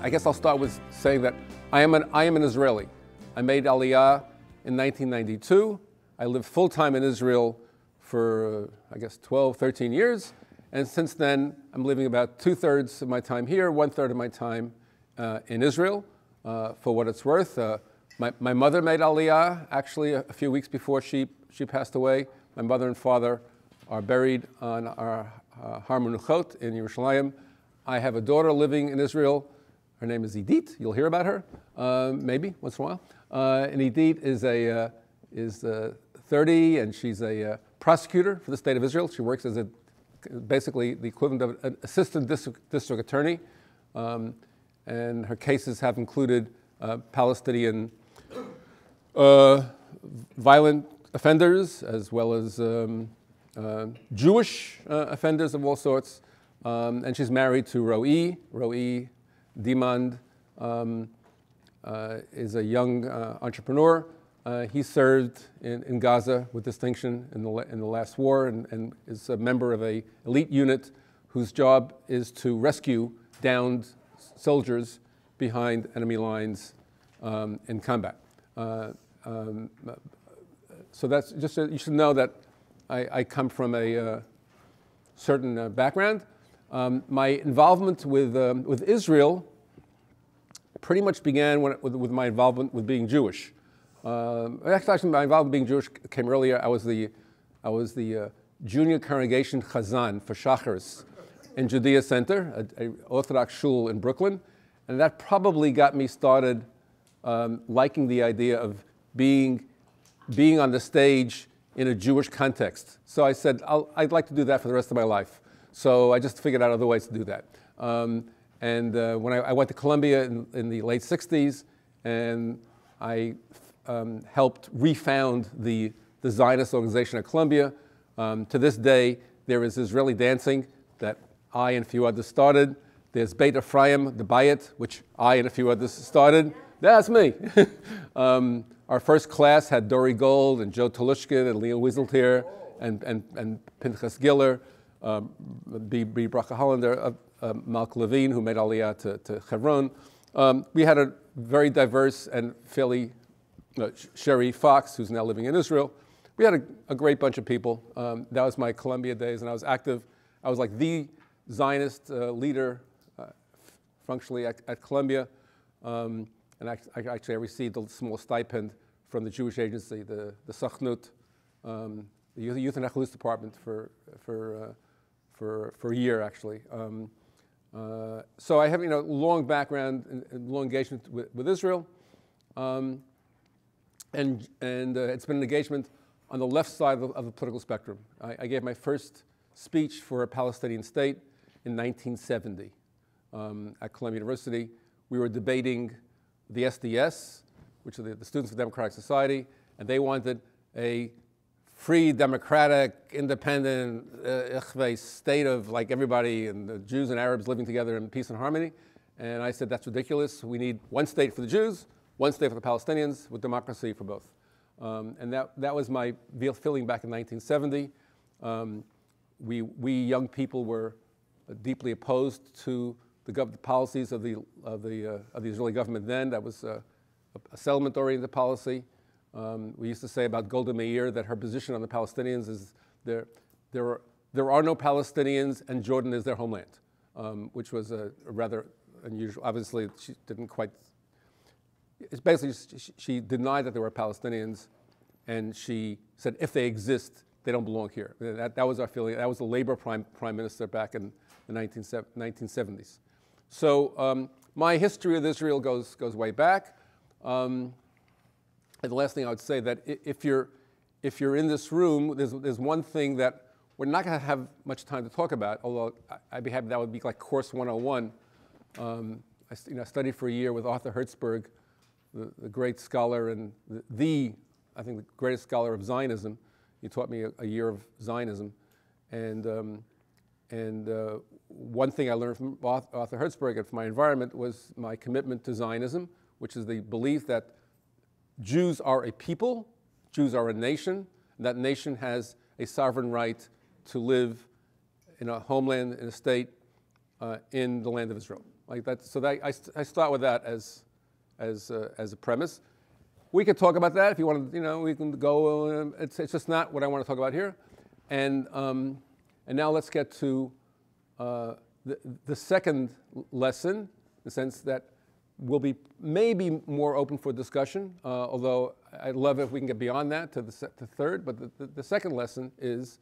I guess I'll start with saying that I am an Israeli. I made Aliyah in 1992. I lived full-time in Israel for, I guess, 12, 13 years. And since then, I'm living about 2/3 of my time here, 1/3 of my time in Israel, for what it's worth. My mother made Aliyah, actually, a few weeks before she passed away. My mother and father are buried on our Har Menuchot in Yerushalayim. I have a daughter living in Israel. Her name is Idit. You'll hear about her, maybe, once in a while. And Idit is 30, and she's a prosecutor for the state of Israel. She works as basically the equivalent of an assistant district attorney. And her cases have included Palestinian violent offenders, as well as Jewish offenders of all sorts. And she's married to Ro'i. Ro'i Dimand is a young entrepreneur. He served in Gaza with distinction in the last war, and is a member of an elite unit whose job is to rescue downed soldiers behind enemy lines in combat. So that's just you should know that I come from a certain background. My involvement with Israel pretty much began with my involvement with being Jewish. Actually, my involvement with being Jewish came earlier. I was the junior congregation chazan for Shachars in Judea Center, an Orthodox shul in Brooklyn, and that probably got me started liking the idea of being on the stage in a Jewish context. So I said, I'd like to do that for the rest of my life. So I just figured out other ways to do that. When I went to Columbia in the late 60s, and I helped refound the Zionist organization at Columbia. To this day, there is Israeli dancing that I and a few others started. There's Beit Ephraim, the Bayit, which I and a few others started. That's me. Our first class had Dory Gold and Joe Tolushkin and Leo Wieseltier and Pinchas Giller, B. Bracha Hollander, Malk Levine, who made Aliyah to Hebron. We had a very diverse and fairly Sherry Fox, who's now living in Israel. We had a great bunch of people. That was my Columbia days, and I was active. I was like the Zionist leader, functionally, at Columbia. And I received a small stipend from the Jewish agency, the Sachnut, the Youth and Echelus department for a year, actually. So I have long background and long engagement with Israel. And it's been an engagement on the left side of the political spectrum. I gave my first speech for a Palestinian state in 1970 at Columbia University. We were debating the SDS, which are the Students for Democratic Society, and they wanted a free, democratic, independent state of like everybody and the Jews and Arabs living together in peace and harmony. And I said, that's ridiculous. We need one state for the Jews, one state for the Palestinians, with democracy for both. And that was my feeling back in 1970. We young people were deeply opposed to the policies of the Israeli government then. That was a settlement-oriented policy. We used to say about Golda Meir that her position on the Palestinians is there are no Palestinians and Jordan is their homeland, which was a rather unusual. Obviously, she didn't quite. It's basically she denied that there were Palestinians, and she said if they exist, they don't belong here. That was our feeling. That was the Labor prime minister back in the 1970s. So my history with Israel goes way back. And the last thing I would say that if you're in this room, there's one thing that we're not going to have much time to talk about. Although I'd be happy that would be like course 101. I studied for a year with Arthur Hertzberg, the great scholar and I think the greatest scholar of Zionism. He taught me a year of Zionism, and one thing I learned from Arthur Hertzberg and from my environment was my commitment to Zionism, which is the belief that Jews are a people, Jews are a nation, and that nation has a sovereign right to live in a homeland, in a state, in the land of Israel. Like that, so that I start with that as a premise. We could talk about that if you want to. You know, we can go. It's just not what I want to talk about here. And now let's get to the second lesson, in the sense that we'll be maybe more open for discussion. Although I'd love if we can get beyond that to the third. But the second lesson is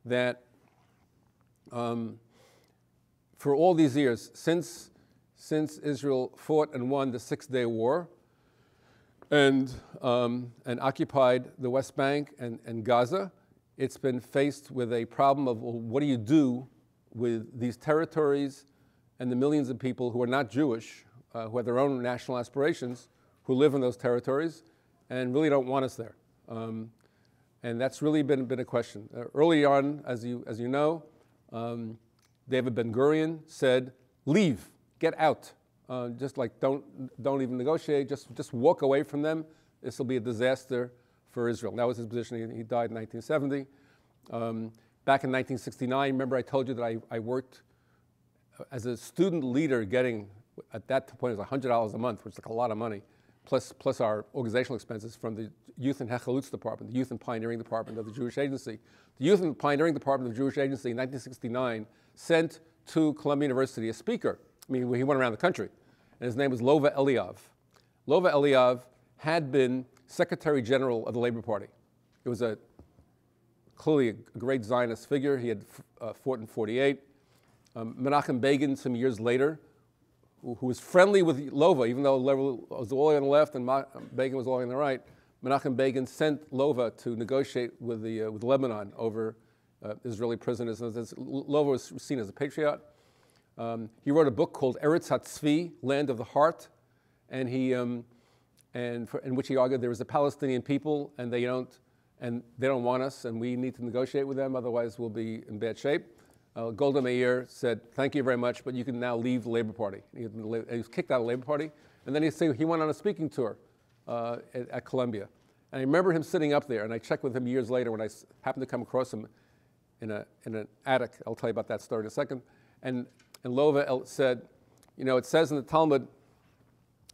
that for all these years, since Israel fought and won the Six-Day War and occupied the West Bank and Gaza, it's been faced with a problem of, well, what do you do with these territories and the millions of people who are not Jewish, who have their own national aspirations, who live in those territories and really don't want us there? And that's really been a question. Early on, as you know, David Ben-Gurion said, leave, get out. Just like don't even negotiate, just walk away from them. This will be a disaster for Israel. That was his position. He died in 1970. Back in 1969, remember I told you that I worked as a student leader getting, at that point it was $100 a month, which is like a lot of money, plus our organizational expenses from the Youth and Hesitance Department, the Youth and Pioneering Department of the Jewish Agency. The Youth and Pioneering Department of the Jewish Agency in 1969 sent to Columbia University a speaker. I mean, he went around the country, and his name was Lova Eliav. Lova Eliav had been Secretary General of the Labor Party. It was clearly a great Zionist figure. He had fought in 48. Menachem Begin, some years later, who was friendly with Lova, even though Lova was all on the left and Begin was all on the right. Menachem Begin sent Lova to negotiate with Lebanon over Israeli prisoners. Lova was seen as a patriot. He wrote a book called Eretz HaTzvi, Land of the Heart, and in which he argued there was a Palestinian people and they don't want us, and we need to negotiate with them, otherwise we'll be in bad shape. Golda Meir said, thank you very much, but you can now leave the Labor Party. He was kicked out of the Labor Party, and then he went on a speaking tour at Columbia. And I remember him sitting up there, and I checked with him years later when I happened to come across him in an attic. I'll tell you about that story in a second. And Lova said, you know, it says in the Talmud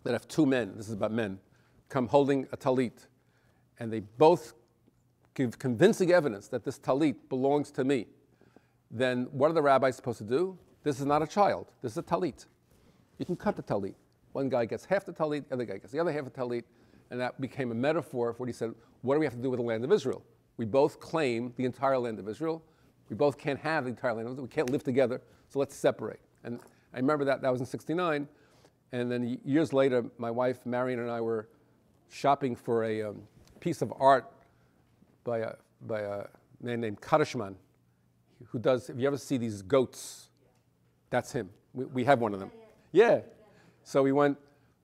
that if two men, this is about men, come holding a talit, and they both give convincing evidence that this talit belongs to me, then what are the rabbis supposed to do? This is not a child. This is a talit. You can cut the talit. One guy gets half the talit, the other guy gets the other half of the talit, and that became a metaphor for what he said, what do we have to do with the land of Israel? We both claim the entire land of Israel. We both can't have the entire land of Israel. We can't live together, so let's separate. And I remember that was in 1969, and then years later, my wife, Marion, and I were shopping for a piece of art by a man named Kadishman, who does, if you ever see these goats, that's him. We have one of them. Yeah. So we went,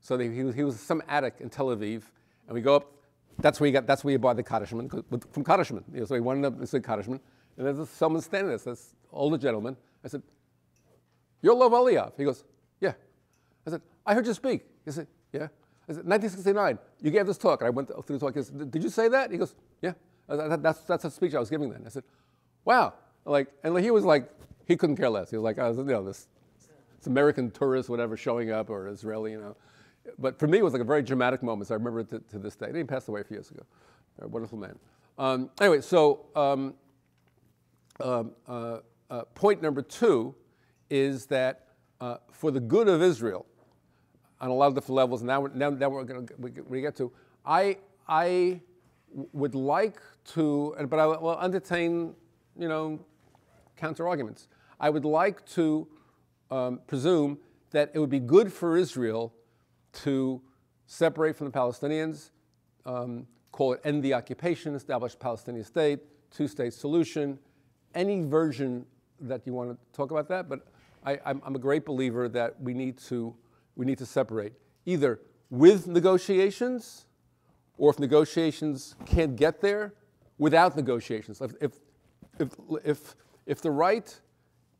he was some attic in Tel Aviv, and we go up, that's where you buy the Kadishman, from Kadishman. You know, so we went up and said Kadishman, and there's someone standing there, this older gentleman. I said, you're Lov Eliav. He goes, yeah. I said, I heard you speak. He said, yeah. I said, 1969, you gave this talk. And I went through the talk. He said, did you say that? He goes, yeah. That's a speech I was giving then. I said, wow. And he was like, he couldn't care less. He was like, this American tourist, whatever, showing up, or Israeli, you know. But for me, it was like a very dramatic moment. So I remember it to this day. He passed away a few years ago. A wonderful man. Anyway, so point number two is that for the good of Israel, on a lot of different levels, now we're going to get to, I would like to, but I will entertain, counter-arguments. I would like to presume that it would be good for Israel to separate from the Palestinians, call it end the occupation, establish a Palestinian state, two-state solution, any version that you want to talk about that. But I'm a great believer that we need to separate, either with negotiations, or if negotiations can't get there, without negotiations. If the right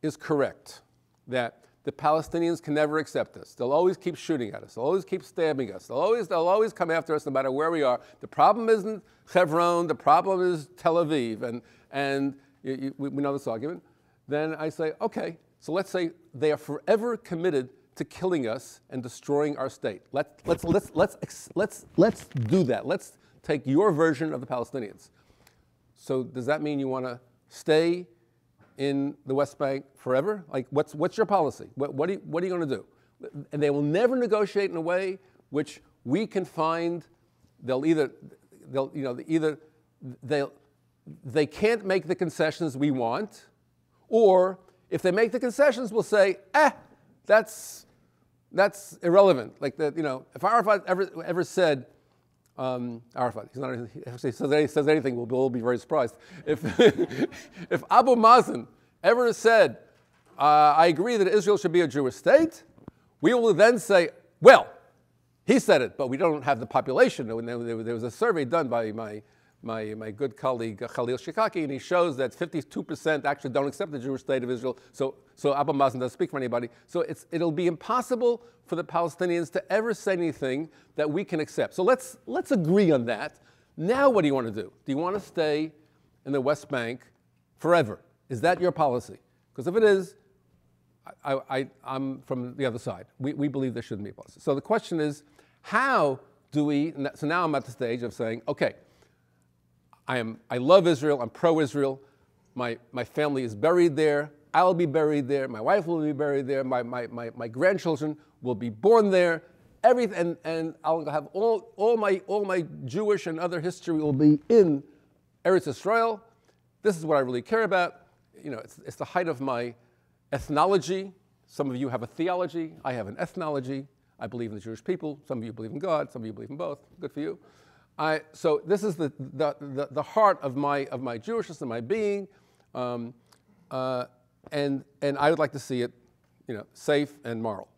is correct, that the Palestinians can never accept us, they'll always keep shooting at us, they'll always keep stabbing us, they'll always come after us no matter where we are. The problem isn't Hebron, the problem is Tel Aviv, and we know this argument. Then I say, okay, so let's say they are forever committed to killing us and destroying our state. Let's do that. Let's take your version of the Palestinians. So does that mean you want to stay in the West Bank forever? Like, what's your policy? What are you going to do? And they will never negotiate in a way which we can find. They can't make the concessions we want, or if they make the concessions, we'll say, that's irrelevant. Like that, if Arafat ever said, Arafat, if he says anything, we'll all be very surprised. If if Abu Mazen ever said, I agree that Israel should be a Jewish state, we will then say, well, he said it, but we don't have the population. There was a survey done by my good colleague Khalil Shikaki, and he shows that 52% actually don't accept the Jewish state of Israel. So Abu Mazen doesn't speak for anybody. So it'll be impossible for the Palestinians to ever say anything that we can accept. So let's agree on that. Now what do you want to do? Do you want to stay in the West Bank forever? Is that your policy? Because if it is, I'm from the other side. We believe there shouldn't be a policy. So the question is, how do we, so now I'm at the stage of saying, okay, I love Israel, I'm pro-Israel, my family is buried there, I'll be buried there, my wife will be buried there, my grandchildren will be born there, everything, and I'll have all my Jewish and other history will be in Eretz Israel. This is what I really care about. It's the height of my ethnology. Some of you have a theology, I have an ethnology. I believe in the Jewish people. Some of you believe in God. Some of you believe in both. Good for you. So this is the heart of my Jewishness and my being, and I would like to see it, safe and moral.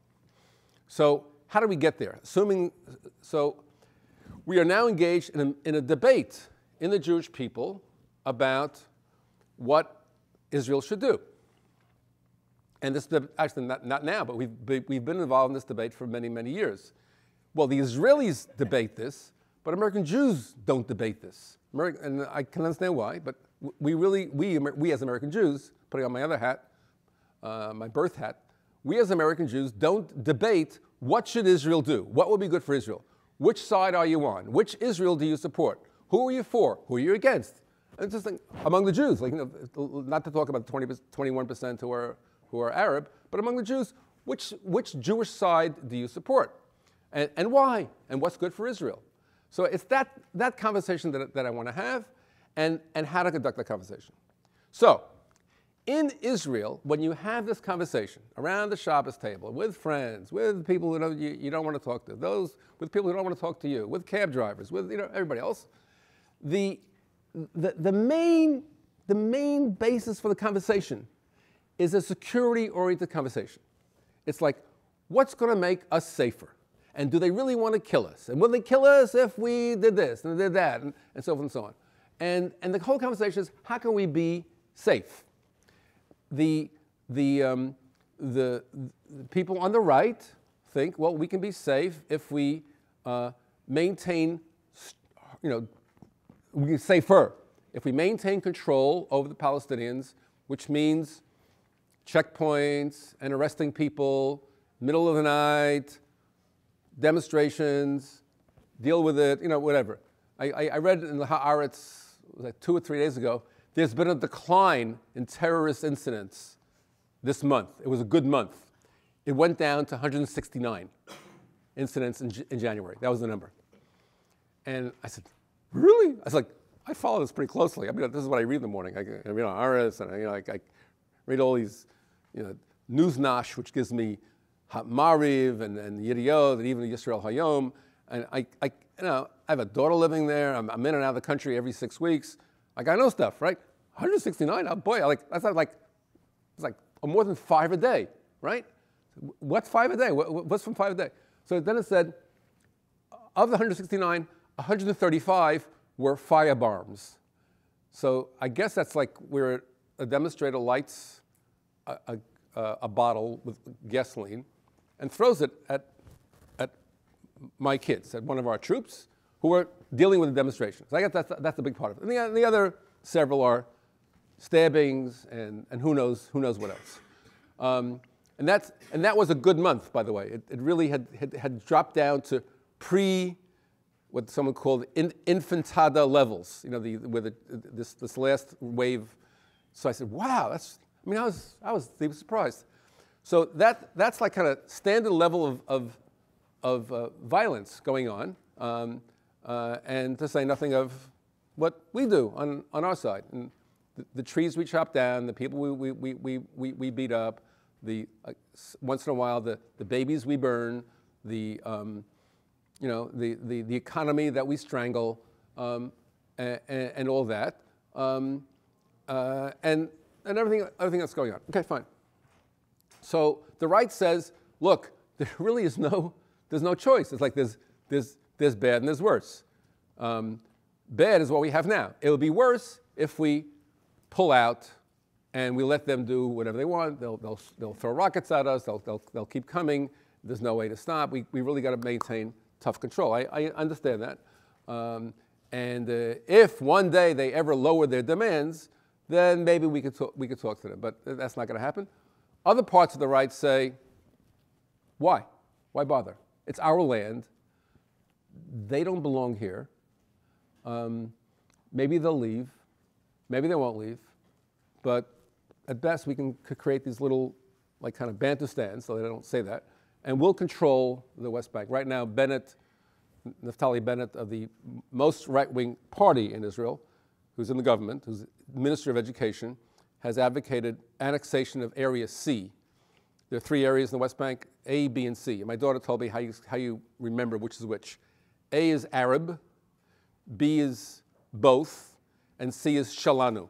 So how do we get there? So we are now engaged in a debate in the Jewish people about what Israel should do. And this, actually not now, but we've been involved in this debate for many, many years. Well, the Israelis debate this, but American Jews don't debate this. And I can understand why, but we as American Jews, putting on my other hat, my birth hat, we as American Jews don't debate what should Israel do, what will be good for Israel, which side are you on, which Israel do you support, who are you for, who are you against? And it's just like, among the Jews, not to talk about the 21% who are Arab, but among the Jews, which Jewish side do you support? And why? And what's good for Israel? So it's that conversation that I want to have, and how to conduct that conversation. So in Israel, when you have this conversation around the Shabbos table, with friends, with people who you don't want to talk to, with people who don't want to talk to you, with cab drivers, with everybody else, the main basis for the conversation is a security-oriented conversation. It's like, what's going to make us safer? And do they really want to kill us? And will they kill us if we did this and did that, and so forth and so on? And the whole conversation is, how can we be safe? The people on the right think, well, we can be safe if we maintain, we can safer if we maintain control over the Palestinians, which means checkpoints and arresting people, middle of the night, demonstrations, deal with it, whatever. I read in the Haaretz, like 2 or 3 days ago, there's been a decline in terrorist incidents this month. It was a good month. It went down to 169 incidents in January. That was the number. And I said, really? I was like, I follow this pretty closely. I mean, this is what I read in the morning. I read on Haaretz, and I read all these, Newsnash, which gives me Mariv and Yediot and even Yisrael Hayom. And I have a daughter living there. I'm in and out of the country every 6 weeks. I know stuff, right? 169. Oh boy, that's like it's like more than 5 a day, right? What's 5 a day? What's from 5 a day? So then it said, of the 169, 135 were firebombs. So I guess that's like where a demonstrator lights a bottle with gasoline and throws it at my kids, at one of our troops who are dealing with the demonstrations. I guess that's a big part of it. And the other several are stabbings and who knows what else. And that was a good month, by the way. It really had dropped down to what someone called infantada levels, this last wave. So I said, wow, I was deeply surprised. So that's like kind of standard level of violence going on, and to say nothing of what we do on our side. And the trees we chop down, the people we beat up, once in a while the babies we burn, the economy that we strangle, and all that, and everything that's going on. Okay, fine. So the right says, look, there really is there's no choice. It's like there's bad and there's worse. Bad is what we have now. It will be worse if we pull out and we let them do whatever they want. They'll throw rockets at us. They'll keep coming. There's no way to stop. We really got to maintain tough control. I understand that. And if one day they ever lower their demands, then maybe we could talk to them. But that's not going to happen. Other parts of the right say, why? Why bother? It's our land. They don't belong here. Maybe they'll leave. Maybe they won't leave. But at best, we can create these little, like, kind of Bantustans, so they don't say that. And we'll control the West Bank. Right now, Naftali Bennett, of the most right-wing party in Israel, who's in the government, who's Minister of Education, has advocated annexation of Area C. There are 3 areas in the West Bank, A, B, and C. And my daughter told me how you remember which is which. A is Arab, B is both, and C is Shalanu,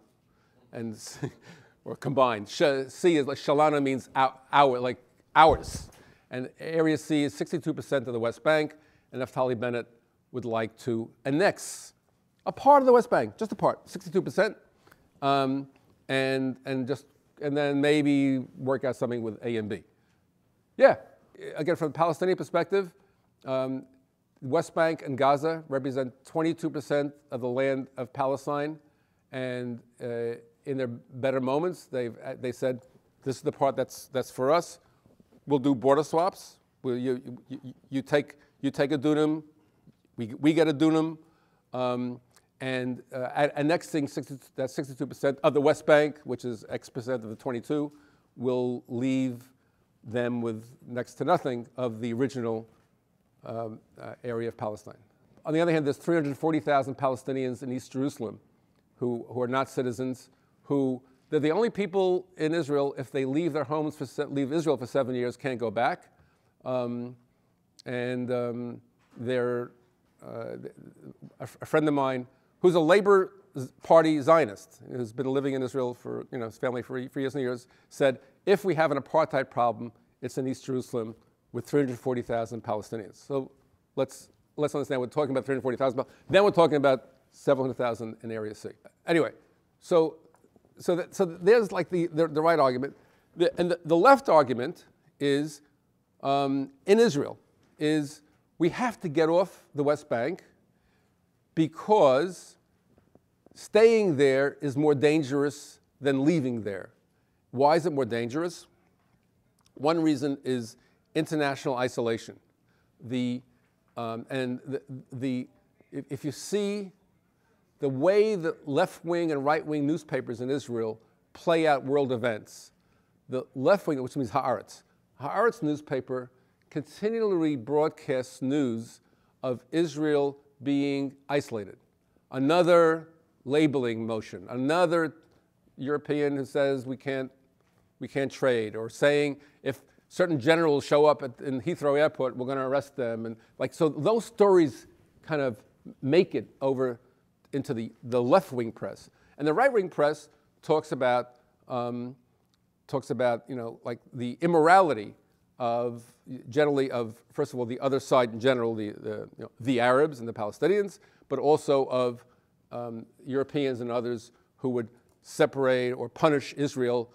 or combined. C is like Shalanu means our, like ours. And Area C is 62% of the West Bank, and Naftali Bennett would like to annex a part of the West Bank, just a part, 62%, and then maybe work out something with A and B. Yeah, again, from the Palestinian perspective, West Bank and Gaza represent 22% of the land of Palestine, and in their better moments, they said, this is the part that's for us. We'll do border swaps. You take a dunam, we get a dunam, and annexing that 62% of the West Bank, which is X percent of the 22, will leave them with next to nothing of the original area of Palestine. On the other hand, there's 340,000 Palestinians in East Jerusalem who are not citizens, they're the only people in Israel, if they leave their homes, leave Israel for 7 years, can't go back. They're a friend of mine who's a Labor Party Zionist, who's been living in Israel for, his family for years and years, said, if we have an apartheid problem, it's in East Jerusalem with 340,000 Palestinians. So let's understand, we're talking about 340,000, then we're talking about 700,000 in Area C. Anyway, so there's like the right argument. And the left argument is, in Israel, is we have to get off the West Bank because staying there is more dangerous than leaving there. Why is it more dangerous? One reason is international isolation. If you see the way the left-wing and right-wing newspapers in Israel play out world events, the left-wing, which means Haaretz newspaper continually broadcasts news of Israel being isolated. Another labeling motion, another European who says we can't trade, or saying if certain generals show up in Heathrow Airport, we're going to arrest them. And so those stories kind of make it over into the left-wing press. And the right-wing press talks about like the immorality of first of all, the other side in general, the Arabs and the Palestinians, but also of Europeans and others who would separate or punish Israel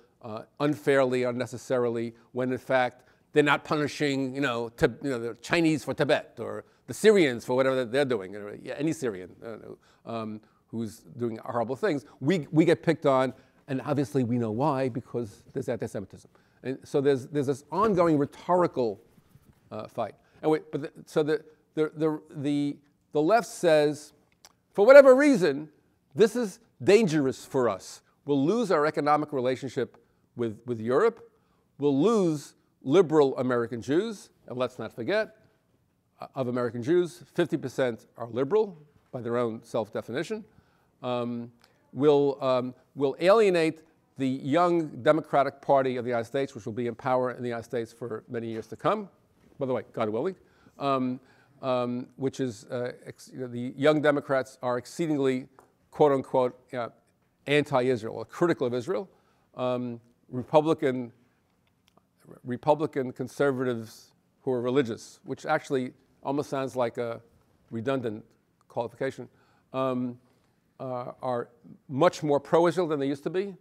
unfairly, unnecessarily, when in fact they're not punishing, the Chinese for Tibet or the Syrians for whatever they're doing. Any Syrian who's doing horrible things, we get picked on. And obviously we know why, because there's anti-Semitism. And so there's this ongoing rhetorical fight. And so the left says, for whatever reason, this is dangerous for us. We'll lose our economic relationship with Europe. We'll lose liberal American Jews. And let's not forget, of American Jews, 50% are liberal by their own self-definition. We'll alienate the young Democratic Party of the United States, which will be in power in the United States for many years to come, by the way, God willing, which is, the young Democrats are exceedingly, quote unquote, anti-Israel, or critical of Israel. Republican conservatives who are religious, which actually almost sounds like a redundant qualification, are much more pro-Israel than they used to be.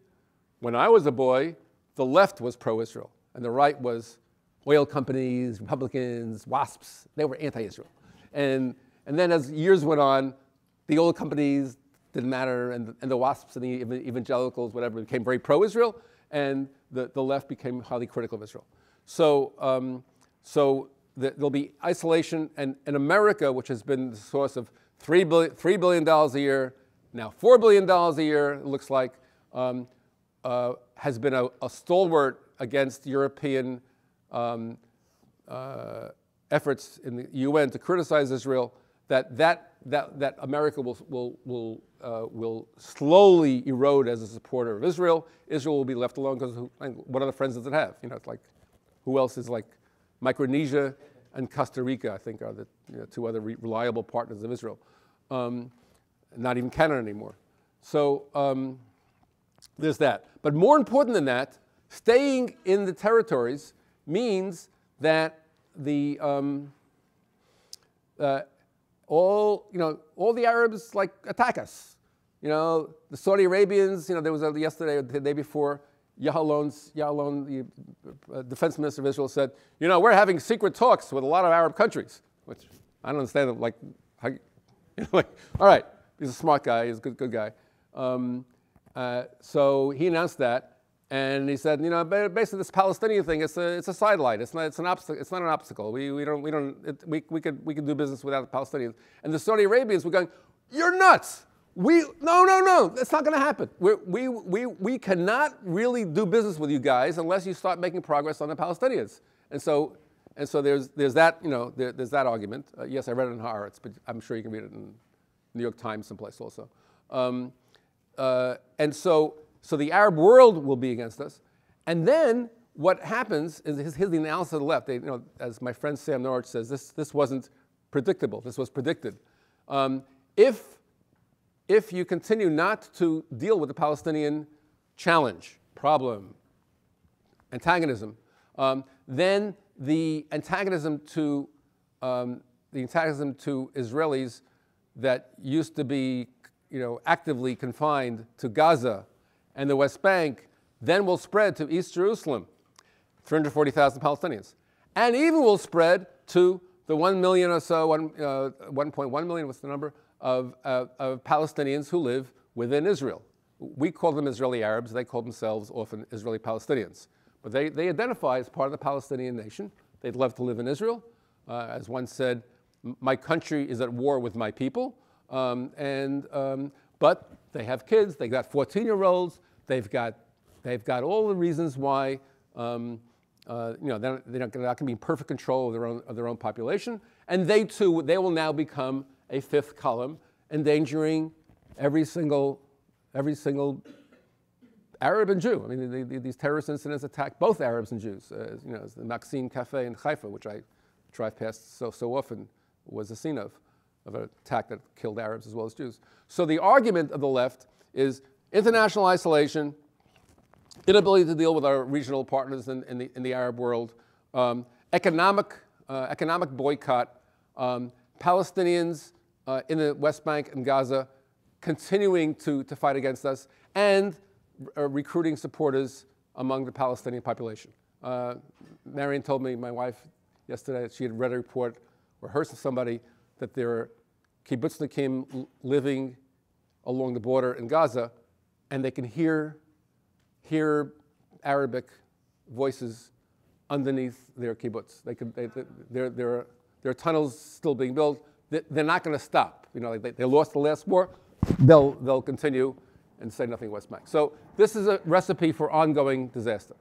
When I was a boy, the left was pro-Israel, and the right was oil companies, Republicans, WASPs. They were anti-Israel. And then as years went on, the oil companies didn't matter, and the WASPs and the evangelicals, whatever, became very pro-Israel, and the left became highly critical of Israel. So, there'll be isolation, and America, which has been the source of $3 billion a year, now $4 billion a year, it looks like, has been a stalwart against European efforts in the UN to criticize Israel, that America will slowly erode as a supporter of Israel. Israel will be left alone because what other friends does it have? It's like, who else is like Micronesia and Costa Rica, I think, are the two other reliable partners of Israel. Not even Canada anymore. So there's that. But more important than that, staying in the territories means that the all the Arabs like attack us. The Saudi Arabians. There was yesterday or the day before, Ya'alon, the defense minister of Israel, said, we're having secret talks with a lot of Arab countries, which I don't understand. All right, he's a smart guy, he's a good guy. So he announced that, and he said, basically this Palestinian thing, it's a sidelight. It's not an obstacle. We can do business without the Palestinians. And the Saudi Arabians were going, you're nuts. No, that's not going to happen. We cannot really do business with you guys unless you start making progress on the Palestinians. And so there's that there's that argument. Yes, I read it in Haaretz, but I'm sure you can read it in New York Times someplace also. And so the Arab world will be against us. And then what happens is, here's the analysis of the left. They, as my friend Sam Norwich says, this wasn't predictable. This was predicted. If you continue not to deal with the Palestinian challenge, problem, antagonism, then the antagonism to Israelis that used to be actively confined to Gaza and the West Bank then will spread to East Jerusalem, 340,000 Palestinians, and even will spread to the 1 million or so, 1.1 million, what's the number, of Palestinians who live within Israel. We call them Israeli Arabs. They call themselves often Israeli Palestinians. But they identify as part of the Palestinian nation. They'd love to live in Israel. As one said, my country is at war with my people. But they have kids. They've got 14-year-olds. They've got all the reasons why they're not going to be in perfect control of their own population. And they will now become a fifth column, endangering every single Arab and Jew. I mean, these terrorist incidents attack both Arabs and Jews. As the Maxine Cafe in Haifa, which I drive past so often, was a scene of an attack that killed Arabs as well as Jews. So the argument of the left is international isolation, inability to deal with our regional partners in the Arab world, economic boycott, Palestinians in the West Bank and Gaza continuing to fight against us, and recruiting supporters among the Palestinian population. Marion told me, my wife, yesterday, that she had read a report or heard from somebody that there are kibbutznikim living along the border in Gaza, and they can hear hear Arabic voices underneath their kibbutz. There are tunnels still being built. They're not going to stop. You know, like they lost the last war. They'll continue and say nothing West Bank. So this is a recipe for ongoing disaster.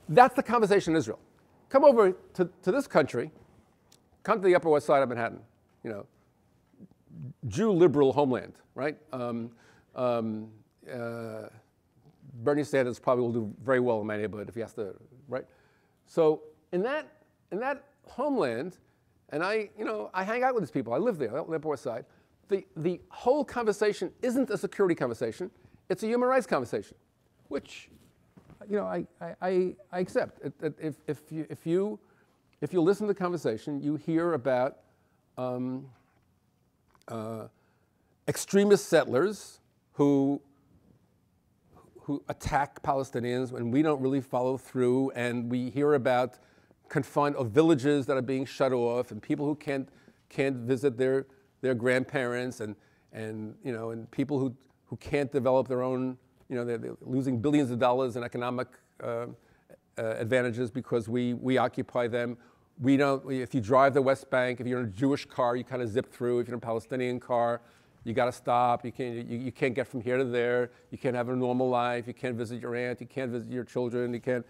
That's the conversation in Israel. Come over to this country. Come to the Upper West Side of Manhattan. You know, Jew liberal homeland, right? Bernie Sanders probably will do very well in my neighborhood if he has to, right? So in that homeland, and I hang out with these people. I live there, on the Upper West Side. The whole conversation isn't a security conversation. It's a human rights conversation, which, you know, I accept. If you listen to the conversation, you hear about extremist settlers who attack Palestinians when we don't really follow through, and we hear about villages that are being shut off, and people who can't visit their grandparents, and people who can't develop their own, you know, they're losing billions of dollars in economic advantages because we occupy them. We don't. If you drive the West Bank, if you're in a Jewish car, you kind of zip through. If you're in a Palestinian car, you got to stop. You can't get from here to there. You can't have a normal life. You can't visit your aunt. You can't visit your children. You can't,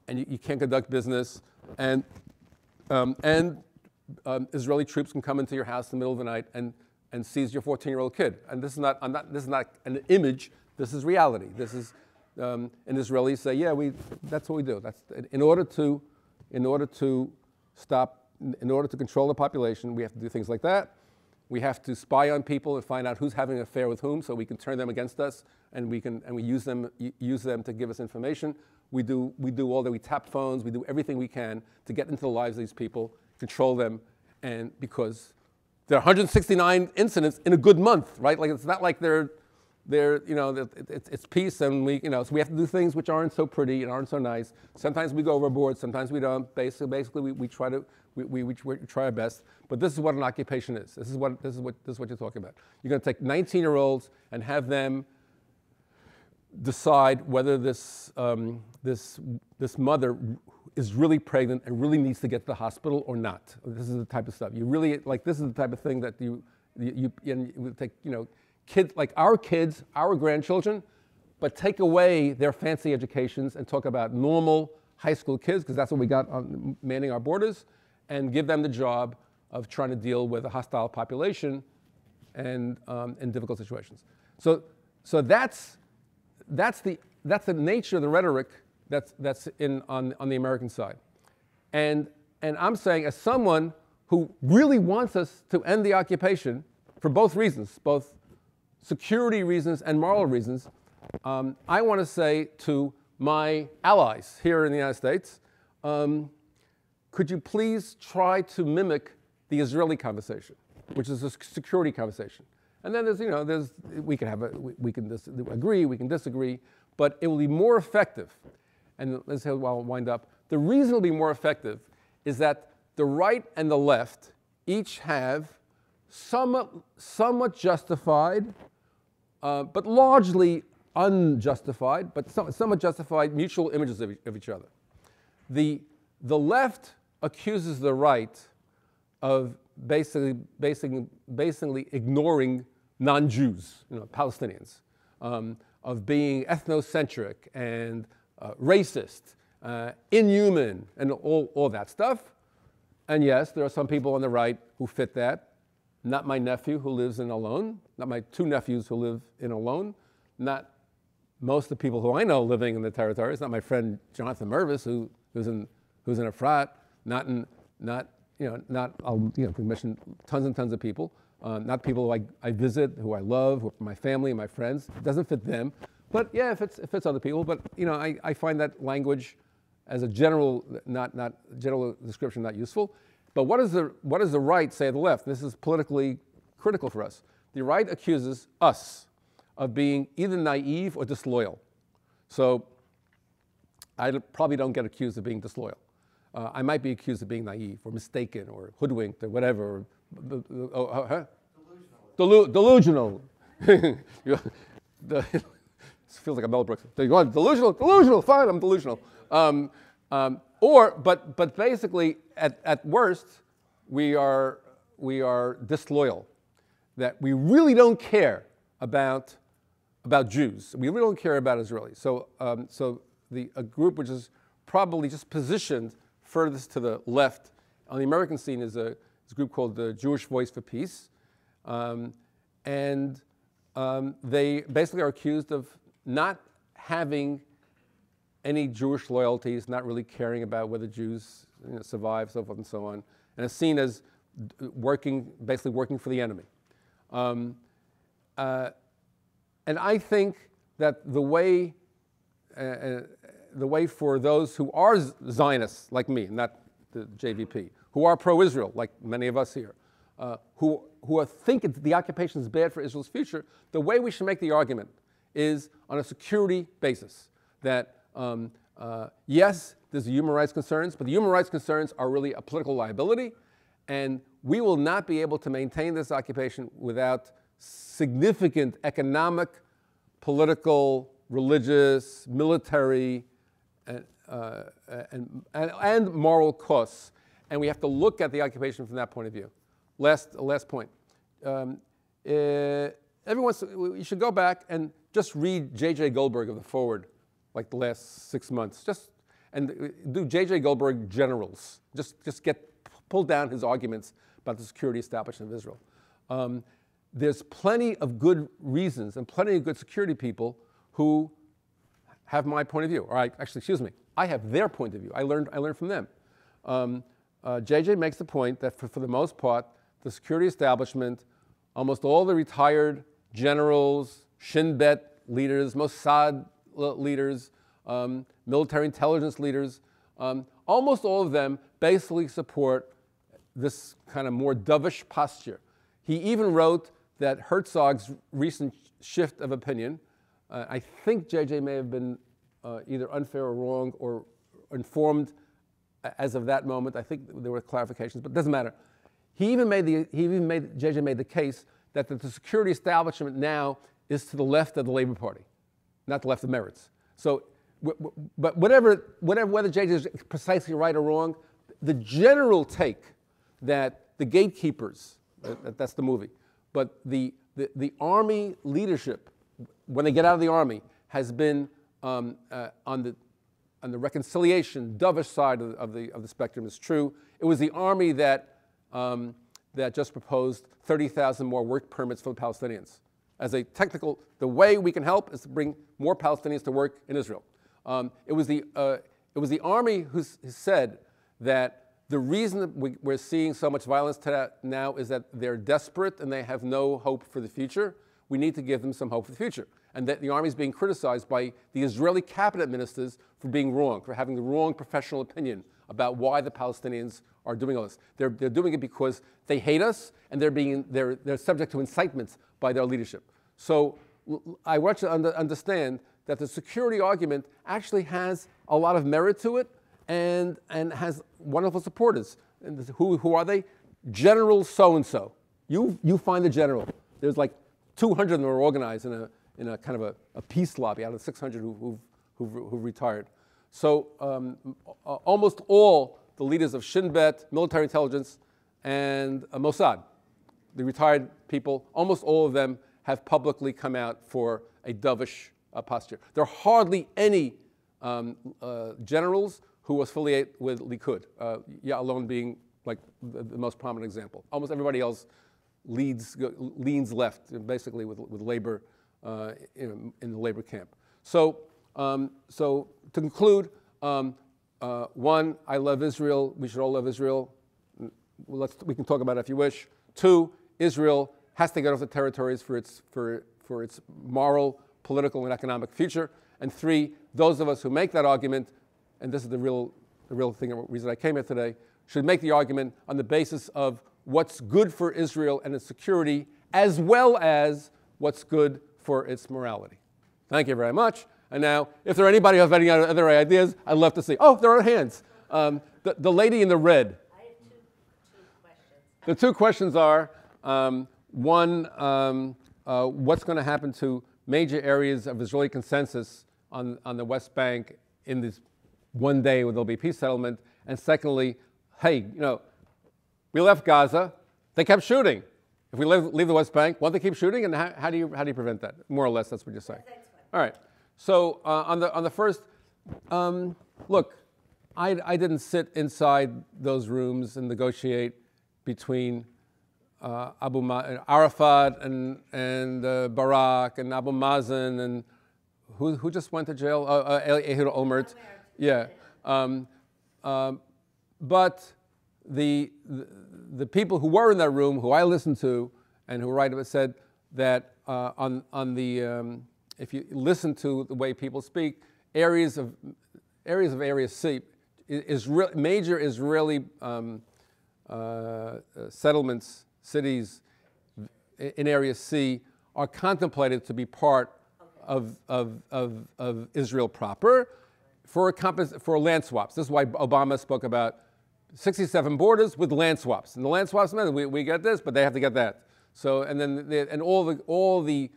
and you can't conduct business. And Israeli troops can come into your house in the middle of the night and seize your 14-year-old kid. And this is not an image. This is reality. This is and Israelis say, yeah, that's what we do. That's in order to control the population, we have to do things like that. We have to spy on people and find out who's having an affair with whom, so we can turn them against us, and we use them to give us information. We do all that. We tap phones. We do everything we can to get into the lives of these people, control them, and because there are 169 incidents in a good month, right? Like it's not like it's peace, and so we have to do things which aren't so pretty and aren't so nice. Sometimes we go overboard. Sometimes we don't. Basically, we try our best. But this is what an occupation is. This is what you're talking about. You're going to take 19-year-olds and have them decide whether this mother is really pregnant and really needs to get to the hospital or not. This is the type of stuff you really like. This is the type of thing that you take, kids like our kids, our grandchildren, but take away their fancy educations and talk about normal high school kids, because that's what we got on manning our borders, and give them the job of trying to deal with a hostile population and in difficult situations. So that's the nature of the rhetoric that's on the American side. And I'm saying, as someone who really wants us to end the occupation for both reasons, both security reasons and moral reasons, I want to say to my allies here in the United States, could you please try to mimic the Israeli conversation, which is a security conversation? And then we can agree, we can disagree, but it will be more effective. And let's say, I'll wind up. The reason it'll be more effective is that the right and the left each have somewhat justified, but largely unjustified, but somewhat justified mutual images of each other. The left accuses the right of basically ignoring non-Jews, Palestinians, of being ethnocentric and racist, inhuman, and all that stuff. And yes, there are some people on the right who fit that. Not my nephew who lives in Alon, not my two nephews who live in Alon, not most of the people who I know living in the territories, not my friend Jonathan Mervis who's in Efrat, we mentioned tons and tons of people, not people who I visit, who I love, who are my family and my friends. It doesn't fit them, but yeah, it fits other people. But I find that language as a general description not useful. But what does the right say of the left? This is politically critical for us. The right accuses us of being either naive or disloyal. So I probably don't get accused of being disloyal. I might be accused of being naive or mistaken or hoodwinked or whatever. Delusional. feels like a Mel Brooks. Delusional, fine, I'm delusional. But basically, at worst, we are disloyal. That we really don't care about Jews. We really don't care about Israelis. So a group which is probably just positioned furthest to the left on the American scene is a group called the Jewish Voice for Peace. They basically are accused of not having any Jewish loyalties, not really caring about whether Jews survive, so forth and so on, and is seen as basically working for the enemy. And I think that the way for those who are Zionists like me, not the JVP, who are pro-Israel like many of us here, who think the occupation is bad for Israel's future, the way we should make the argument is on a security basis. That yes, there's the human rights concerns, but the human rights concerns are really a political liability, and we will not be able to maintain this occupation without significant economic, political, religious, military, and moral costs. And we have to look at the occupation from that point of view. Last point. You should go back and just read J.J. Goldberg of the Forward, like the last 6 months. And do J.J. Goldberg generals. Just pull down his arguments about the security establishment of Israel. There's plenty of good reasons and plenty of good security people who have my point of view. I have their point of view. I learned from them. J.J. makes the point that for the most part, the security establishment, almost all the retired generals, Shin Bet leaders, Mossad leaders, military intelligence leaders, almost all of them basically support this kind of more dovish posture. He even wrote that Herzog's recent shift of opinion, I think J.J. may have been either unfair or wrong or informed as of that moment. I think there were clarifications, but it doesn't matter. J.J. made the case that the security establishment now is to the left of the Labor Party, not the left of Meretz. So, but whether J.J. is precisely right or wrong, the general take that the gatekeepers, that's the movie, but the army leadership, when they get out of the army, has been on the reconciliation, dovish side of the spectrum is true. It was the army that just proposed 30,000 more work permits for the Palestinians. As a technical, the way we can help is to bring more Palestinians to work in Israel. It was the army who said that the reason that we're seeing so much violence now is that they're desperate and they have no hope for the future. We need to give them some hope for the future. And that the army is being criticized by the Israeli cabinet ministers for being wrong, for having the wrong professional opinion about why the Palestinians are doing all this. They're doing it because they hate us and they're subject to incitements by their leadership. So I want you to understand that the security argument actually has a lot of merit to it and has wonderful supporters. And who are they? General so-and-so. You find the general. There's like 200 of them are organized in a kind of a peace lobby out of the 600 who've retired. So almost all the leaders of Shin Bet, military intelligence, and Mossad, the retired people, almost all of them have publicly come out for a dovish posture. There are hardly any generals who affiliate with Likud, Ya'alon being like the most prominent example. Almost everybody else leans left, basically with labor in the labor camp. So to conclude, one, I love Israel. We should all love Israel. We can talk about it if you wish. Two, Israel has to get off the territories for its moral, political, and economic future. And three, those of us who make that argument, and this is the real thing, the reason I came here today, should make the argument on the basis of what's good for Israel and its security, as well as what's good for its morality. Thank you very much. And now, if there are anybody who have any other ideas, I'd love to see. Oh, there are hands. The lady in the red. I have two questions. The two questions are, one, what's going to happen to major areas of Israeli consensus on the West Bank in this one day where there'll be a peace settlement. And secondly, hey, we left Gaza, they kept shooting. If we leave the West Bank, won't they keep shooting? And how do you prevent that? More or less, that's what you're saying. All right. So on the first, look, I didn't sit inside those rooms and negotiate between Arafat and Barak and Abu Mazen and who just went to jail? Ehud Olmert. Yeah. But the people who were in that room, who I listened to, and who write about, said that if you listen to the way people speak, areas of Area C, major Israeli settlements, cities in Area C are contemplated to be part of Israel proper for land swaps. This is why Obama spoke about 67 borders with land swaps. And the land swaps meant we get this, but they have to get that. So, and then all the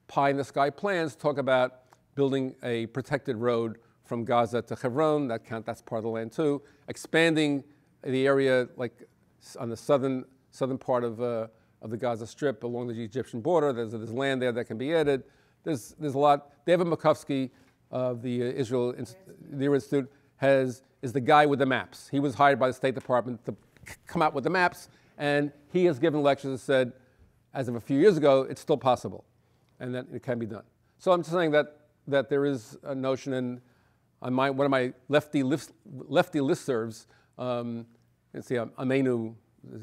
pie in the sky plans talk about building a protected road from Gaza to Hebron. That's part of the land too. Expanding the area like on the southern part of the Gaza Strip along the Egyptian border. There's land there that can be added. There's a lot. David Makovsky of the Israel Institute is the guy with the maps. He was hired by the State Department to come out with the maps, and he has given lectures that said, as of a few years ago, it's still possible, and that it can be done. So I'm just saying that there is a notion, and on one of my lefty listservs, let's see, Amenu,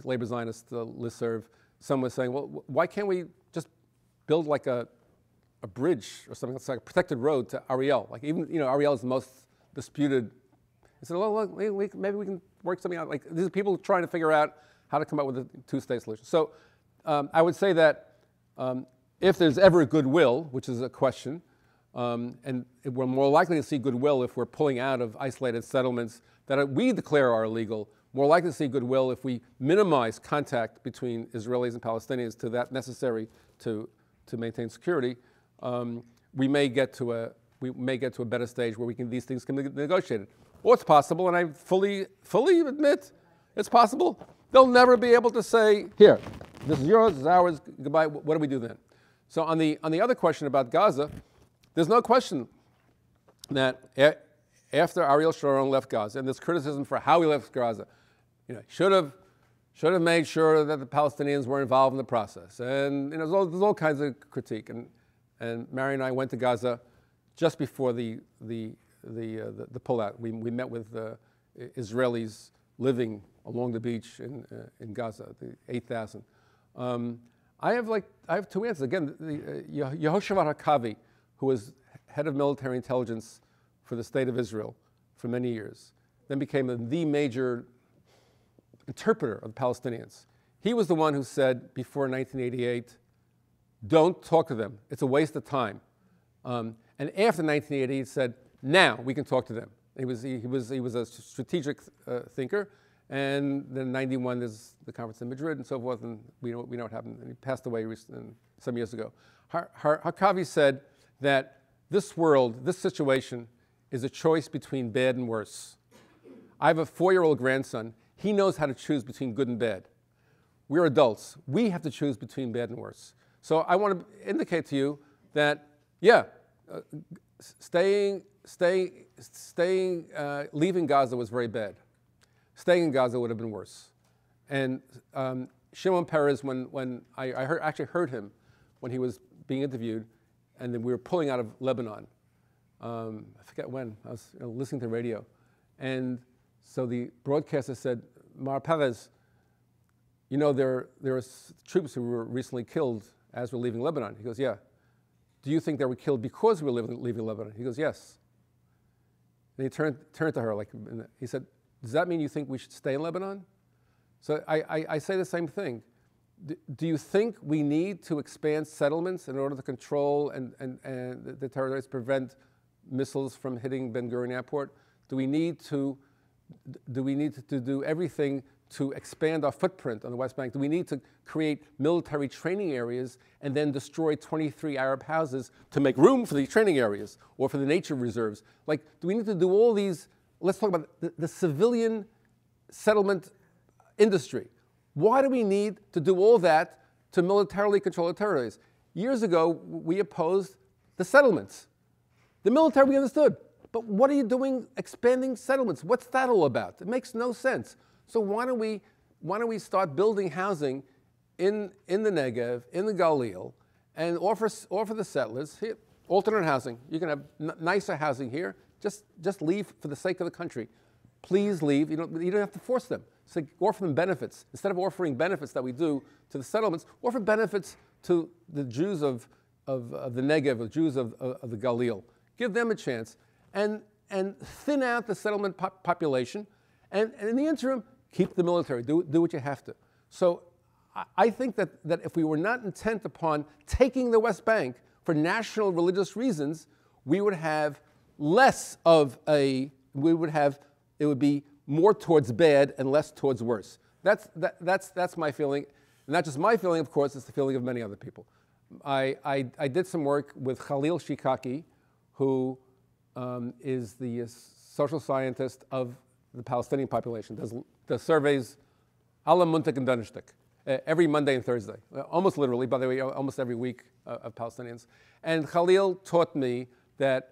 labor Zionist listserv, someone was saying, well, why can't we just build like a bridge or something that's like a protected road to Ariel? Like even, Ariel is the most disputed. He said, well, look, maybe we can work something out. Like these are people trying to figure out how to come up with a two-state solution. So I would say that if there's ever goodwill, which is a question, and we're more likely to see goodwill if we're pulling out of isolated settlements that we declare are illegal, more likely to see goodwill if we minimize contact between Israelis and Palestinians to that necessary to maintain security. We may get to a better stage where these things can be negotiated. Or it's possible, and I fully admit it's possible. They'll never be able to say, here, this is yours, this is ours, goodbye. What do we do then? So on the other question about Gaza, there's no question that after Ariel Sharon left Gaza, and there's criticism for how he left Gaza, should have made sure that the Palestinians were involved in the process, and there's all kinds of critique. And Mary and I went to Gaza just before the pullout. We met with Israelis living along the beach in Gaza, the 8,000. I have two answers. Again, Yehoshua Hakavi, who was head of military intelligence for the state of Israel for many years, then became the major interpreter of the Palestinians. He was the one who said before 1988, don't talk to them. It's a waste of time. And after 1988, he said, now we can talk to them. He was a strategic thinker. And then in 91, there's the conference in Madrid and so forth, and we know what happened. And he passed away some years ago. Hakavi said that this world, this situation, is a choice between bad and worse. I have a 4-year-old grandson. He knows how to choose between good and bad. We're adults. We have to choose between bad and worse. So I want to indicate to you that, leaving Gaza was very bad. Staying in Gaza would have been worse. And Shimon Peres, when I actually heard him when he was being interviewed, and then we were pulling out of Lebanon. I forget when. I was listening to the radio. And so the broadcaster said, Mar Peres, there are troops who were recently killed as we're leaving Lebanon. He goes, yeah. Do you think they were killed because we were leaving Lebanon? He goes, yes. And he turned to her, he said, does that mean you think we should stay in Lebanon? So I say the same thing. Do you think we need to expand settlements in order to control and the territories, prevent missiles from hitting Ben Gurion Airport? Do we need to do everything to expand our footprint on the West Bank? Do we need to create military training areas and then destroy 23 Arab houses to make room for the training areas or for the nature reserves? Like, do we need to do all these? Let's talk about the civilian settlement industry. Why do we need to do all that to militarily control the territories? Years ago, we opposed the settlements. The military, we understood. But what are you doing expanding settlements? What's that all about? It makes no sense. So why don't we start building housing in the Negev, in the Galil, and offer the settlers here, alternate housing. You can have nicer housing here. Just leave for the sake of the country. Please leave. You don't have to force them. So offer them benefits. Instead of offering benefits that we do to the settlements, offer benefits to the Jews of the Negev, the Jews of the Galil. Give them a chance. And thin out the settlement population. And in the interim, keep the military. Do what you have to. So I think that if we were not intent upon taking the West Bank for national religious reasons, we would have less of it would be more towards bad and less towards worse. That's my feeling. Not just my feeling, of course, it's the feeling of many other people. I did some work with Khalil Shikaki, who is the social scientist of the Palestinian population, does surveys a la Muntik and Donnerstück every Monday and Thursday, almost literally, by the way, almost every week of Palestinians. And Khalil taught me that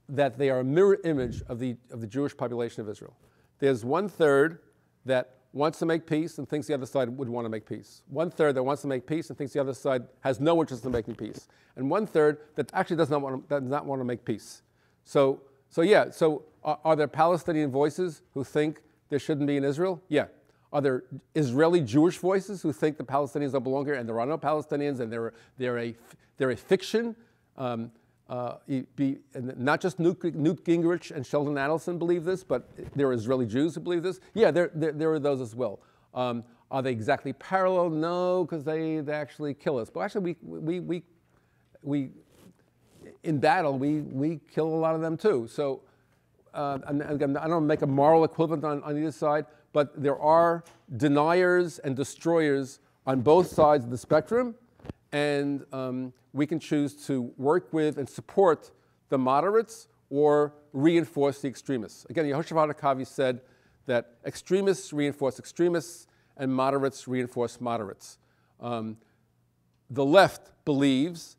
they are a mirror image of the Jewish population of Israel. There's 1/3 that wants to make peace and thinks the other side would want to make peace. 1/3 that wants to make peace and thinks the other side has no interest in making peace. And 1/3 that actually does not want to make peace. So are there Palestinian voices who think there shouldn't be an Israel? Yeah. Are there Israeli Jewish voices who think the Palestinians don't belong here and there are no Palestinians and they're a fiction? Not just Newt Gingrich and Sheldon Adelson believe this, but there are Israeli Jews who believe this. Yeah, there are those as well. Are they exactly parallel? No, because they actually kill us. But actually, we in battle we kill a lot of them too. So and again, I don't make a moral equivalent on either side, but there are deniers and destroyers on both sides of the spectrum. And we can choose to work with and support the moderates or reinforce the extremists. Again, Yehoshua HaKavi said that extremists reinforce extremists and moderates reinforce moderates. The left believes,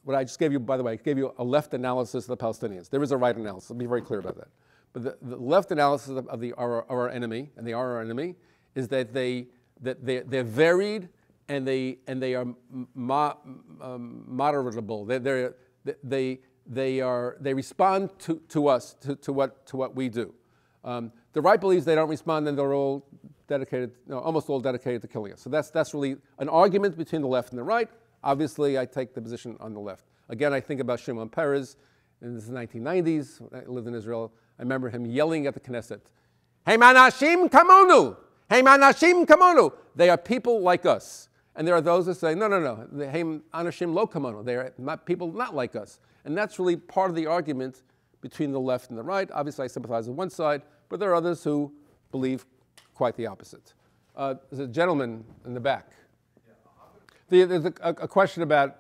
what I just gave you, by the way, I gave you a left analysis of the Palestinians. There is a right analysis. Let me be very clear about that. But the left analysis of our enemy, and they are our enemy, is that they're varied and they are moderatable. They respond to us, to what we do. The right believes they don't respond, and they're all dedicated, almost all dedicated to killing us. So that's really an argument between the left and the right. Obviously, I take the position on the left. Again, I think about Shimon Peres in the 1990s. When I lived in Israel. I remember him yelling at the Knesset, "Hey manashim kamonu! Hey manashim kamonu!" They are people like us. And there are those that say, no, hey anashim lo kamonu. They are not people not like us. And that's really part of the argument between the left and the right. Obviously, I sympathize with one side, but there are others who believe quite the opposite. There's a gentleman in the back. There's a question about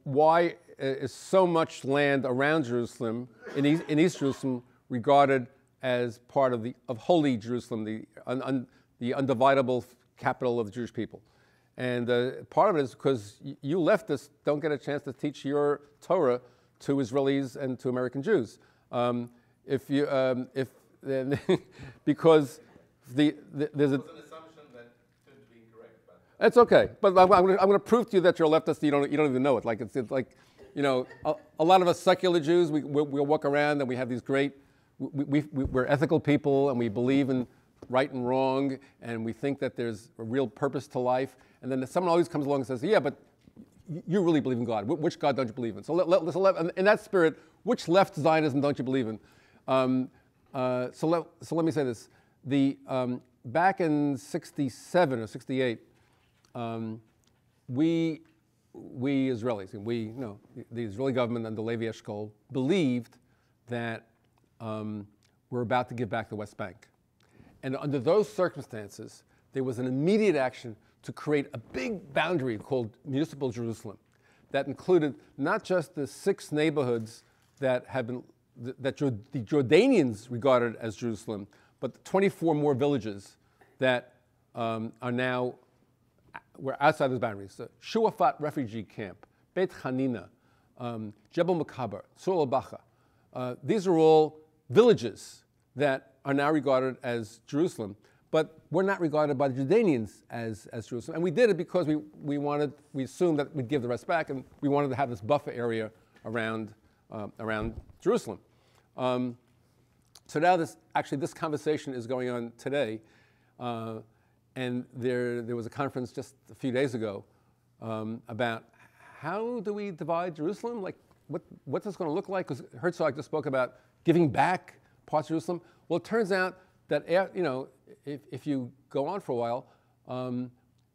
why is so much land around Jerusalem, in East Jerusalem, regarded as part of holy Jerusalem, the undividable capital of the Jewish people. And part of it is because you leftists don't get a chance to teach your Torah to Israelis and to American Jews. Because there's an assumption that could be incorrect. That's okay, but I'm going to prove to you that you're a leftist. You don't even know it. Like it's like, a lot of us secular Jews, we'll walk around and we have these great. We're ethical people and we believe in right and wrong, and we think that there's a real purpose to life. And then someone always comes along and says, yeah, but you really believe in God. Which God don't you believe in? So in that spirit, which left Zionism don't you believe in? So let me say this. Back in 67 or 68, we Israelis, and the Israeli government under Levi Eshkol believed that we're about to give back the West Bank. And under those circumstances, there was an immediate action to create a big boundary called Municipal Jerusalem that included not just the 6 neighborhoods that the Jordanians regarded as Jerusalem, but the 24 more villages that were outside those boundaries. The Shuafat refugee camp, Beit Hanina, Jebel Makaber, Sur al-Bacha. These are all villages that are now regarded as Jerusalem, but were not regarded by the Jordanians as Jerusalem. And we did it because we assumed that we'd give the rest back, and we wanted to have this buffer area around Jerusalem. So now this conversation is going on today, and there was a conference just a few days ago about how do we divide Jerusalem? Like, what's this going to look like? Because Herzog just spoke about giving back parts of Jerusalem. Well, it turns out that if you go on for a while,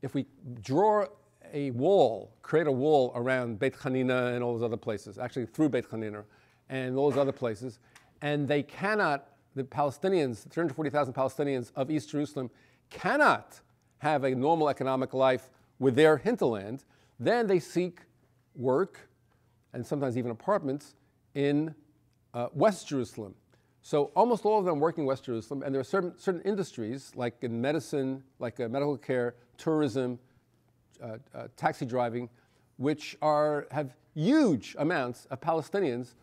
if we draw a wall, create a wall around Beit Hanina and all those other places, actually through Beit Hanina and all those other places, and they cannot, the Palestinians, 340,000 Palestinians of East Jerusalem, cannot have a normal economic life with their hinterland, then they seek work and sometimes even apartments in West Jerusalem. So almost all of them working in West Jerusalem, and there are certain industries, like in medicine, like medical care, tourism, taxi driving, which have huge amounts of Palestinians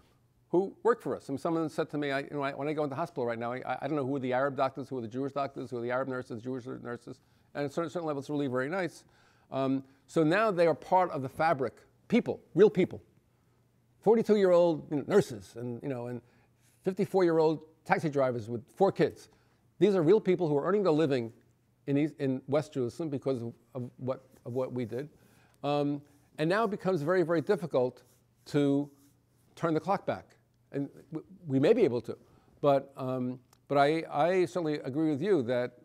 who work for us. And someone said to me, when I go into hospital right now, I don't know who are the Arab doctors, who are the Jewish doctors, who are the Arab nurses, Jewish nurses, and at certain levels, it's really very nice. So now they are part of the fabric, people, real people. 42-year-old nurses and 54-year-old taxi drivers with 4 kids. These are real people who are earning their living in West Jerusalem because of what we did. And now it becomes very, very difficult to turn the clock back. And we may be able to. But I certainly agree with you that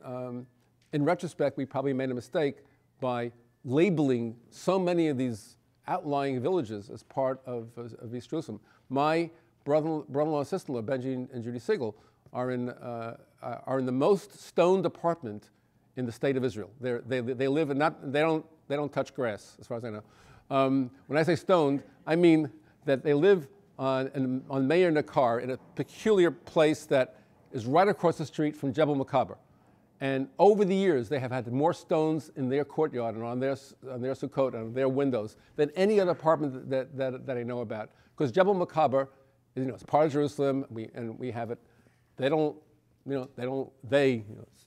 in retrospect, we probably made a mistake by labeling so many of these outlying villages as part of East Jerusalem. My brother-in-law and sister-in-law, Benji and Judy Siegel, are in the most stoned apartment in the state of Israel. They live in they don't touch grass, as far as I know. When I say stoned, I mean that they live on Meir Nakar in a peculiar place that is right across the street from Jebel Makaber. And over the years, they have had more stones in their courtyard and on their sukkot and on their windows than any other apartment that I know about. Because Jebel Makaber, it's part of Jerusalem, we have it.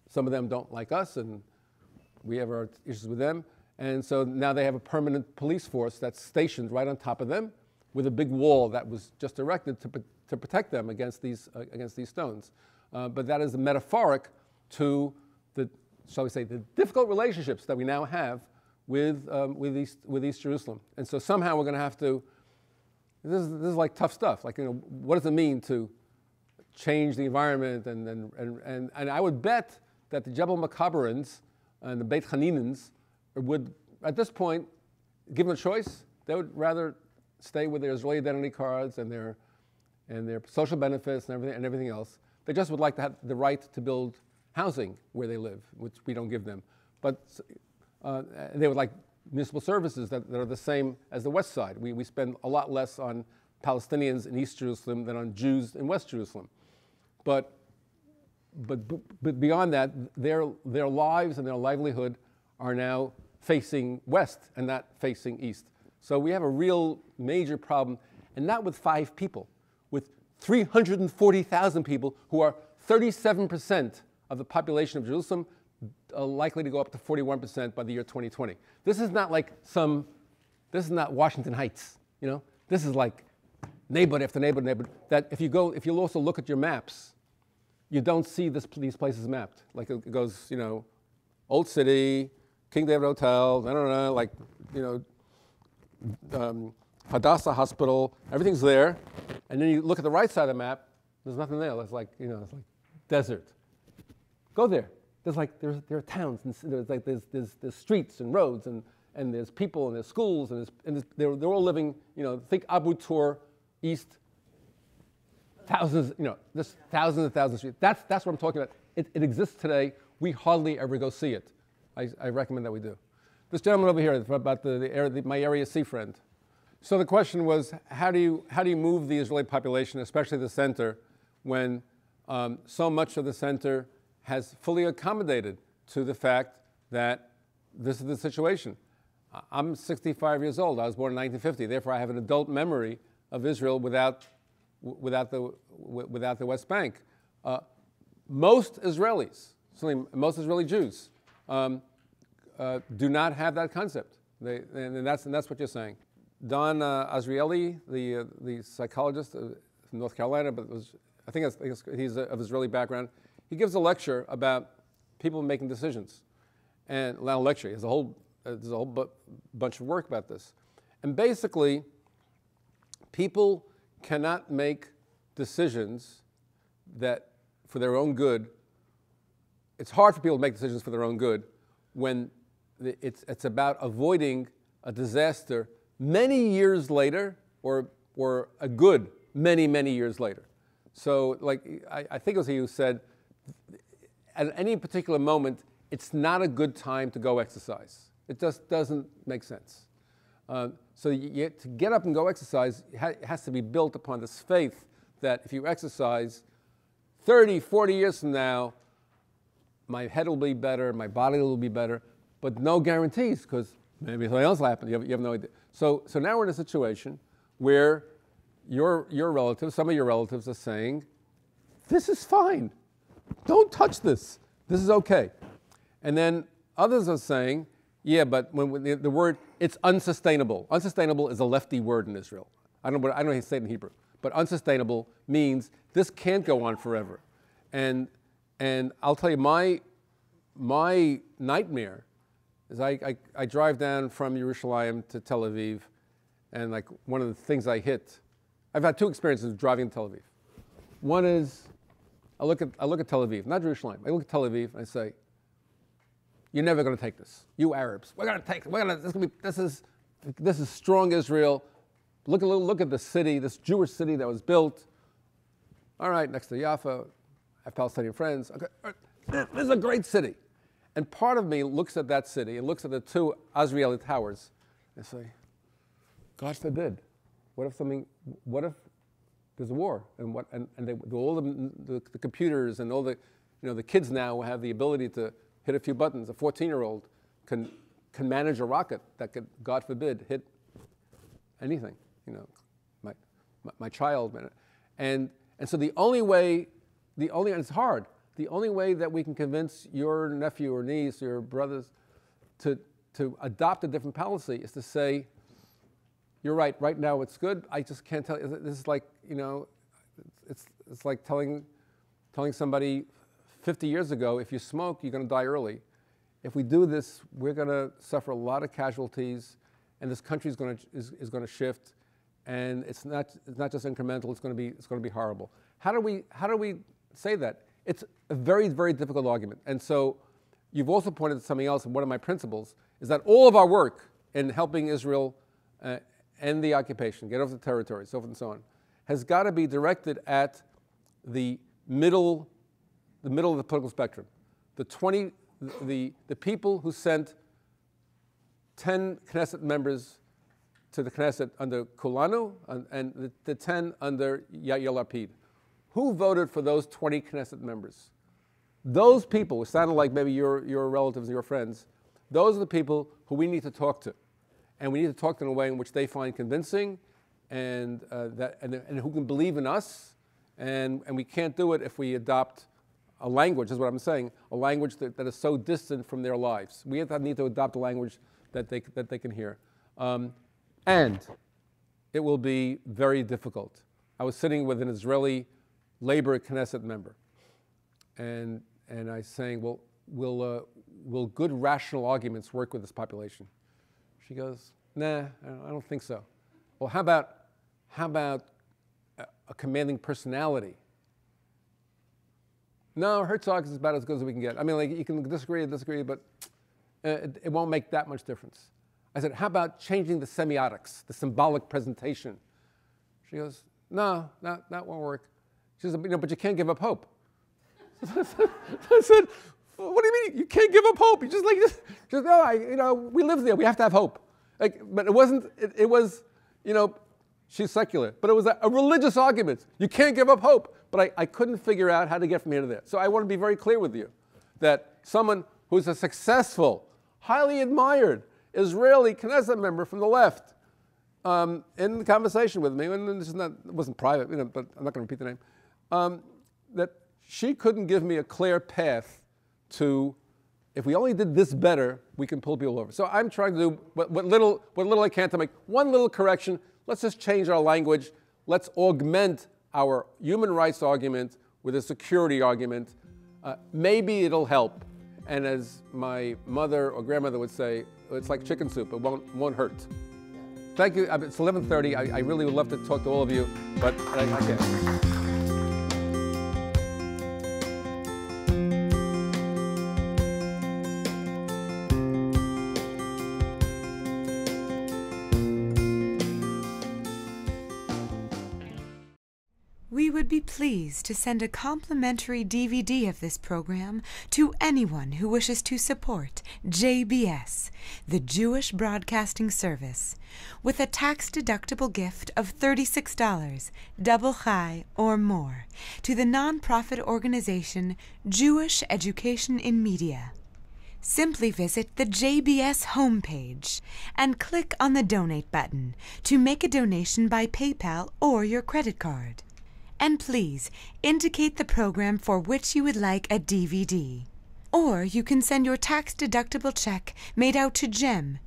Some of them don't like us, and we have our issues with them. And so now they have a permanent police force that's stationed right on top of them, with a big wall that was just erected to protect them against these stones. But that is metaphoric to shall we say, the difficult relationships that we now have with East Jerusalem. And so somehow we're going to have to. This is like tough stuff. Like, what does it mean to change the environment? And I would bet that the Jebel Makaberans and the Beit Haninans would, at this point, given a choice, they would rather stay with their Israeli identity cards and their social benefits and everything else. They just would like to have the right to build housing where they live, which we don't give them. But they would like municipal services that are the same as the West Side. We spend a lot less on Palestinians in East Jerusalem than on Jews in West Jerusalem. But beyond that, their lives and their livelihood are now facing west and not facing east. So we have a real major problem, and not with 5 people, with 340,000 people who are 37% of the population of Jerusalem, likely to go up to 41% by the year 2020. This is not like this is not Washington Heights, This is like neighborhood after neighborhood, neighborhood. That if you also look at your maps, you don't see these places mapped. Like it goes, Old City, King David Hotel, I don't know, like, Hadassah Hospital, everything's there. And then you look at the right side of the map, there's nothing there. It's like, it's like desert. Go there. There are towns, and there's streets and roads, and there's people, and there's schools, and they're all living, think Abu Tur East, thousands, there's thousands and thousands of streets. That's what I'm talking about. It exists today. We hardly ever go see it. I recommend that we do. This gentleman over here about my Area C friend. So the question was, how do you move the Israeli population, especially the center, when so much of the center has fully accommodated to the fact that this is the situation? I'm 65 years old. I was born in 1950. Therefore, I have an adult memory of Israel without the West Bank. Most Israelis, certainly most Israeli Jews, do not have that concept. And that's what you're saying. Don Azrieli, the psychologist from North Carolina, but I think he's of Israeli background. He gives a lecture about people making decisions, and not a lecture. There's a whole bunch of work about this, and basically, people cannot make decisions that for their own good. It's hard for people to make decisions for their own good when it's about avoiding a disaster many years later, or a good many years later. So, like I think it was he who said, at any particular moment, it's not a good time to go exercise. It just doesn't make sense. So to get up and go exercise has to be built upon this faith that if you exercise 30, 40 years from now, my head will be better, my body will be better, but no guarantees, because maybe something else will happen. You have no idea. So now we're in a situation where your relatives, some of your relatives are saying, this is fine. Don't touch this. This is okay. And then others are saying, yeah, but when the word, it's unsustainable. Unsustainable is a lefty word in Israel. I don't know how to say it in Hebrew. But unsustainable means this can't go on forever. And I'll tell you, my nightmare is I drive down from Yerushalayim to Tel Aviv, and like one of the things I hit, I've had two experiences of driving to Tel Aviv. One is I look at Tel Aviv, not Yerushalayim. I look at Tel Aviv and I say, you're never going to take this. You Arabs, we're going to take it. This is strong Israel. Look at the city, this Jewish city that was built. All right, next to Jaffa, I have Palestinian friends. Okay, this is a great city. And part of me looks at that city and looks at the two Azrieli towers and say, God forbid, what if there's a war? And all the computers and all the kids now have the ability to hit a few buttons. A 14-year-old can manage a rocket that could, God forbid, hit anything. My child, and so the only way, and it's hard. The only way that we can convince your nephew or niece, your brothers, to adopt a different policy is to say, you're right. Right now it's good. I just can't tell. This is like it's like telling somebody 50 years ago, if you smoke, you're going to die early. If we do this, we're going to suffer a lot of casualties, and this country is going to shift, and it's not just incremental. It's going to be horrible. How do we say that? It's a very, very difficult argument. And so you've also pointed to something else, and one of my principles is that all of our work in helping Israel end the occupation, get off the territory, so forth and so on, has got to be directed at the middle of the political spectrum. The people who sent 10 Knesset members to the Knesset under Kulanu and the 10 under Yair Lapid. Who voted for those 20 Knesset members? Those people, who sounded like maybe your relatives, your friends, those are the people who we need to talk to. And we need to talk to them in a way in which they find convincing and who can believe in us. And we can't do it if we adopt a language, is what I'm saying, a language that is so distant from their lives. We need to adopt a language that they can hear. And it will be very difficult. I was sitting with an Israeli Labor Knesset member, and I was saying, well, will good rational arguments work with this population? She goes, nah, I don't think so. Well, how about a commanding personality? No, Herzog is about as good as we can get. I mean, like, you can disagree, but it won't make that much difference. I said, how about changing the semiotics, the symbolic presentation? She goes, no, that won't work. She says, but you can't give up hope. I said, what do you mean? You can't give up hope. You just like, just no, we live there. We have to have hope. Like, but it wasn't, it was, she's secular. But it was a religious argument. You can't give up hope. But I couldn't figure out how to get from here to there. So I want to be very clear with you that someone who's a successful, highly admired Israeli Knesset member from the left in the conversation with me, and it wasn't private, but I'm not going to repeat the name, that she couldn't give me a clear path to, if we only did this better, we can pull people over. So I'm trying to do what little I can to make one little correction. Let's just change our language. Let's augment our human rights argument with a security argument. Maybe it'll help. And as my mother or grandmother would say, it's like chicken soup. It won't hurt. Thank you. It's 11:30. I really would love to talk to all of you, but I can't. We would be pleased to send a complimentary DVD of this program to anyone who wishes to support JBS, the Jewish Broadcasting Service, with a tax-deductible gift of $36, double chai or more, to the nonprofit organization Jewish Education in Media. Simply visit the JBS homepage and click on the Donate button to make a donation by PayPal or your credit card. And please indicate the program for which you would like a DVD. Or you can send your tax-deductible check made out to Jem,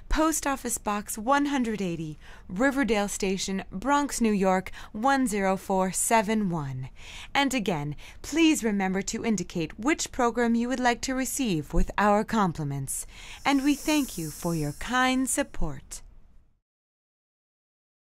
Post Office Box 180, Riverdale Station, Bronx, New York 10471. And again, please remember to indicate which program you would like to receive with our compliments. And we thank you for your kind support.